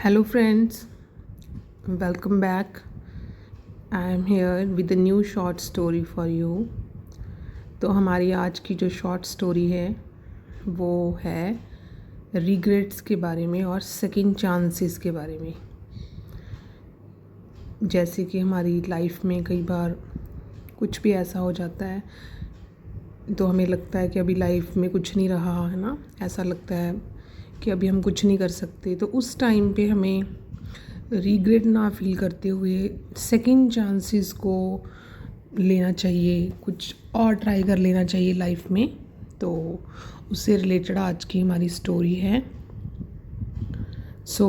Hello, friends, welcome back. I am here with a new short story for you. तो हमारी आज की जो शॉर्ट स्टोरी है वो है रिग्रेट्स के बारे में और सेकंड चांसेस के बारे में। जैसे कि हमारी लाइफ में कई बार कुछ भी ऐसा हो जाता है तो हमें लगता है कि अभी लाइफ में कुछ नहीं रहा है ना, ऐसा लगता है कि अभी हम कुछ नहीं कर सकते। तो उस टाइम पे हमें रिग्रेट ना फील करते हुए सेकंड चांसेस को लेना चाहिए, कुछ और ट्राई कर लेना चाहिए लाइफ में। तो उससे रिलेटेड आज की हमारी स्टोरी है। So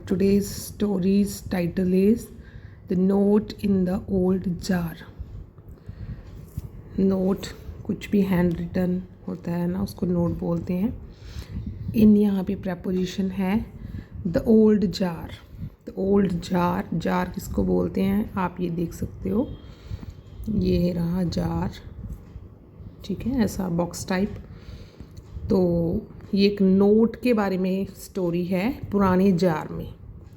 today's stories title is the note in the old jar. Note कुछ भी हैंड रिटन होता है ना, उसको नोट बोलते हैं। इन यहाँ पे प्रपोजिशन है the old jar. The old jar, jar किसको बोलते हैं आप ये देख सकते हो, ये रहा जार, ठीक है, ऐसा बॉक्स टाइप। तो ये एक नोट के बारे में स्टोरी है पुराने जार में,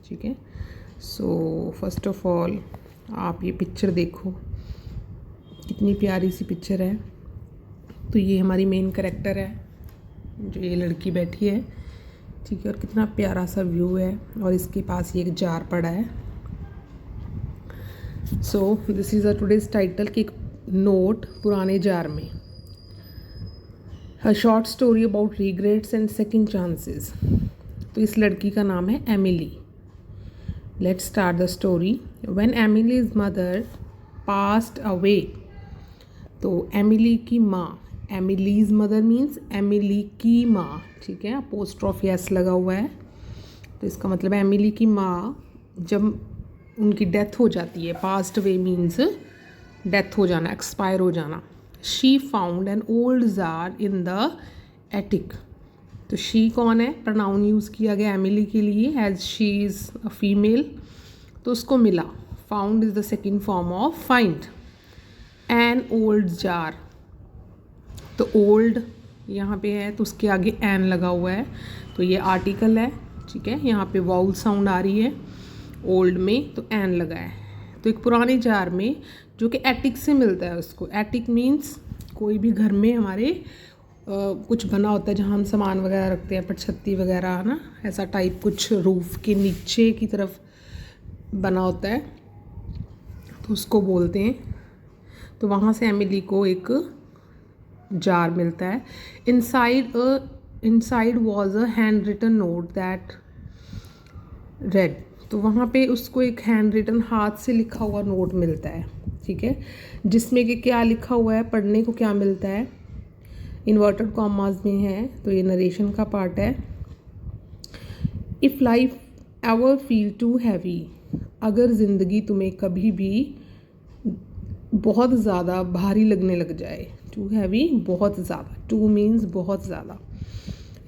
ठीक है। सो फर्स्ट ऑफ ऑल आप ये पिक्चर देखो, कितनी प्यारी सी पिक्चर है। तो ये हमारी मेन कैरेक्टर है, जो ये लड़की बैठी है, ठीक है, और कितना प्यारा सा व्यू है और इसके पास ये एक जार पड़ा है। So this is a today's title कि एक नोट पुराने जार में, a short story about regrets and second chances. तो इस लड़की का नाम है Emily. Let's start the story. When Emily's mother passed away, तो एमिली की माँ, एमिलीज मदर मीन्स एमिली की माँ, ठीक है, अपोस्ट्रोफी एस लगा हुआ है। तो इसका मतलब है एमिली की माँ जब उनकी डेथ हो जाती है, पास्ट अवे मीन्स डेथ हो जाना, एक्सपायर हो जाना। She found an old jar in the attic. तो शी कौन है, प्रोनाउन यूज़ किया गया एमिली के लिए as she is a female. तो उसको मिला, found is the second form of find, an old jar. तो ओल्ड यहाँ पे है तो उसके आगे एन लगा हुआ है, तो ये आर्टिकल है, ठीक है। यहाँ पे वाउल साउंड आ रही है ओल्ड में, तो एन लगा है। तो एक पुराने जार में जो कि एटिक से मिलता है उसको। एटिक मीन्स कोई भी घर में हमारे कुछ बना होता है जहाँ हम सामान वगैरह रखते हैं, पटछत्ती वगैरह है ना, ऐसा टाइप कुछ रूफ़ के नीचे की तरफ बना होता है, तो उसको बोलते हैं। तो वहाँ से एमिली को एक जार मिलता है। Inside was a handwritten note that read. तो वहाँ पे उसको एक हैंड रिटन, हाथ से लिखा हुआ नोट मिलता है, ठीक है, जिसमें कि क्या लिखा हुआ है, पढ़ने को क्या मिलता है, इन्वर्टेड कॉमास में है, तो ये नरेशन का पार्ट है। If life ever feel too heavy, अगर ज़िंदगी तुम्हें कभी भी बहुत ज़्यादा भारी लगने लग जाए, टू हैवी बहुत ज़्यादा, टू मीन्स बहुत ज़्यादा।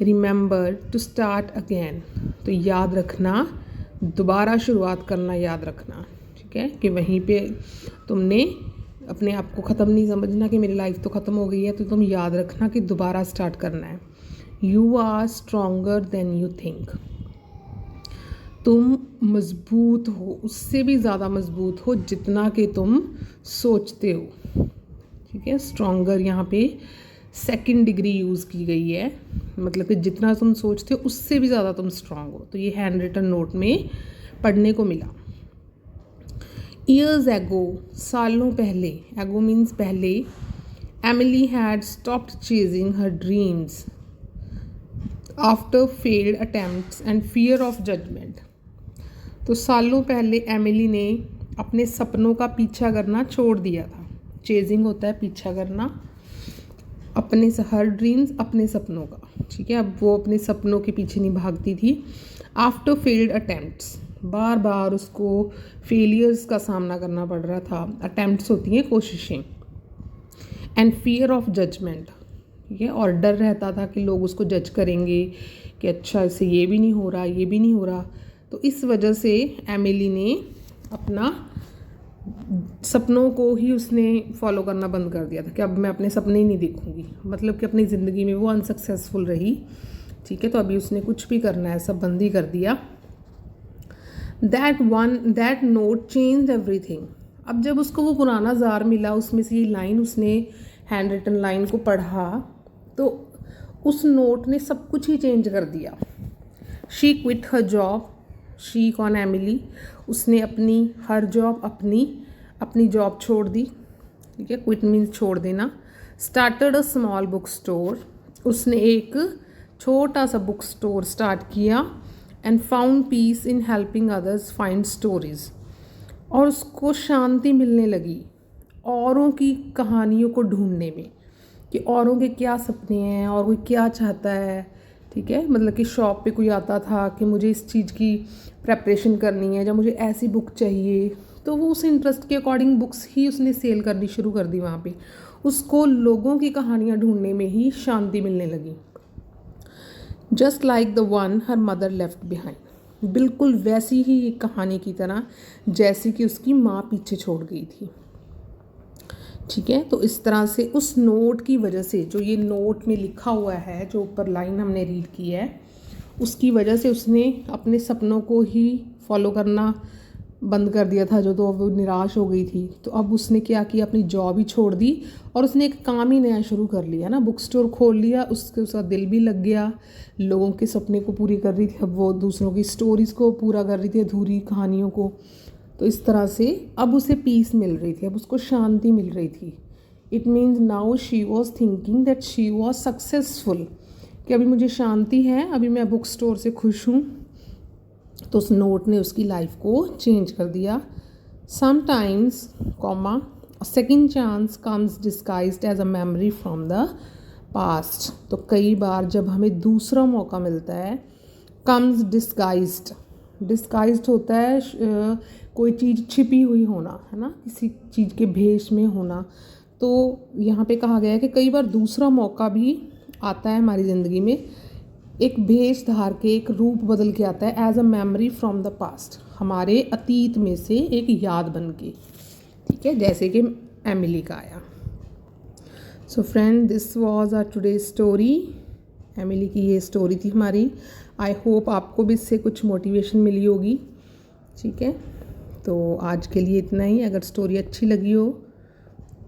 रिमेंबर टू स्टार्ट अगेन, तो याद रखना, दोबारा शुरुआत करना याद रखना, ठीक है, कि वहीं पे तुमने अपने आप को ख़त्म नहीं समझना कि मेरी लाइफ तो ख़त्म हो गई है, तो तुम याद रखना कि दोबारा स्टार्ट करना है। You are stronger than you think, तुम मज़बूत हो, उससे भी ज़्यादा मज़बूत हो जितना कि तुम सोचते हो, ठीक है। स्ट्रोंगर यहाँ पे सेकंड डिग्री यूज़ की गई है, मतलब कि जितना तुम सोचते हो उससे भी ज़्यादा तुम स्ट्रांग हो। तो ये हैंड रिटन नोट में पढ़ने को मिला। ईयर्स एगो, सालों पहले, एगो मीन्स पहले, Emily had stopped chasing her dreams after failed attempts and fear of judgement. तो सालों पहले एमिली ने अपने सपनों का पीछा करना छोड़ दिया था। चेजिंग होता है पीछा करना, अपने हर ड्रीम्स, अपने सपनों का, ठीक है। अब वो अपने सपनों के पीछे नहीं भागती थी। आफ्टर फेल्ड अटेम्प्ट्स, बार बार उसको फेलियर्स का सामना करना पड़ रहा था। अटेम्प्ट्स होती हैं कोशिशें। एंड फियर ऑफ जजमेंट, ठीक है, और डर रहता था कि लोग उसको जज करेंगे कि अच्छा इससे ये भी नहीं हो रहा, ये भी नहीं हो रहा। तो इस वजह से एमिली ने अपना सपनों को ही उसने फॉलो करना बंद कर दिया था कि अब मैं अपने सपने ही नहीं देखूंगी, मतलब कि अपनी ज़िंदगी में वो अनसक्सेसफुल रही, ठीक है। तो अभी उसने कुछ भी करना है सब बंद ही कर दिया। That note change everything. अब जब उसको वो पुराना जार मिला, उसमें से ये लाइन, उसने हैंड रिटन लाइन को पढ़ा, तो उस नोट ने सब कुछ ही चेंज कर दिया। She quit her job, she कौन, एमिली, उसने अपनी हर जॉब, अपनी जॉब छोड़ दी, ठीक है, क्विट मीन्स छोड़ देना। Started a small book store, उसने एक छोटा सा बुक स्टोर स्टार्ट किया। And found peace in helping others find stories, और उसको शांति मिलने लगी औरों की कहानियों को ढूंढने में, कि औरों के क्या सपने हैं और कोई क्या चाहता है, ठीक है। मतलब कि शॉप पे कोई आता था कि मुझे इस चीज़ की प्रेपरेशन करनी है, या मुझे ऐसी बुक चाहिए, तो वो उस इंटरेस्ट के अकॉर्डिंग बुक्स ही उसने सेल करनी शुरू कर दी। वहाँ पे उसको लोगों की कहानियाँ ढूंढने में ही शांति मिलने लगी। Just like the one her mother left behind, बिल्कुल वैसी ही एक कहानी की तरह जैसी कि उसकी माँ पीछे छोड़ गई थी, ठीक है। तो इस तरह से उस नोट की वजह से, जो ये नोट में लिखा हुआ है, जो ऊपर लाइन हमने रीड की है, उसकी वजह से उसने अपने सपनों को ही फॉलो करना बंद कर दिया था, जो तो वो निराश हो गई थी। तो अब उसने क्या किया, अपनी जॉब ही छोड़ दी और उसने एक काम ही नया शुरू कर लिया ना, बुक स्टोर खोल लिया। उसका दिल भी लग गया, लोगों के सपने को पूरी कर रही थी, अब वो दूसरों की स्टोरीज़ को पूरा कर रही थी, अधूरी कहानियों को। तो इस तरह से अब उसे पीस मिल रही थी, अब उसको शांति मिल रही थी। It means now she was thinking that she was successful, कि अभी मुझे शांति है, अभी मैं बुक स्टोर से खुश हूँ। तो उस नोट ने उसकी लाइफ को चेंज कर दिया। Sometimes comma second chance comes disguised as a memory from the past, तो कई बार जब हमें दूसरा मौका मिलता है, कम्स डिस्गाइज्ड होता है कोई चीज़ छिपी हुई होना, है ना, किसी चीज़ के भेष में होना। तो यहाँ पे कहा गया है कि कई बार दूसरा मौका भी आता है हमारी ज़िंदगी में, एक भेष धार के, एक रूप बदल के आता है, as a memory from the past, हमारे अतीत में से एक याद बन के, ठीक है, जैसे कि एमिली का आया। So friend, this was our today story. Emily की ये स्टोरी थी हमारी। आई होप आपको भी इससे कुछ मोटिवेशन मिली होगी, ठीक है। तो आज के लिए इतना ही। अगर स्टोरी अच्छी लगी हो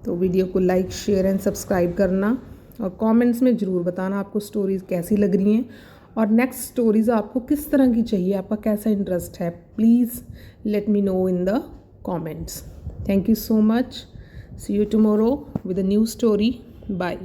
तो वीडियो को लाइक, शेयर एंड सब्सक्राइब करना, और कमेंट्स में ज़रूर बताना आपको स्टोरीज़ कैसी लग रही हैं, और नेक्स्ट स्टोरीज़ आपको किस तरह की चाहिए, आपका कैसा इंटरेस्ट है। Please let me know in the comments. Thank you so much. See you tomorrow with a new story. Bye.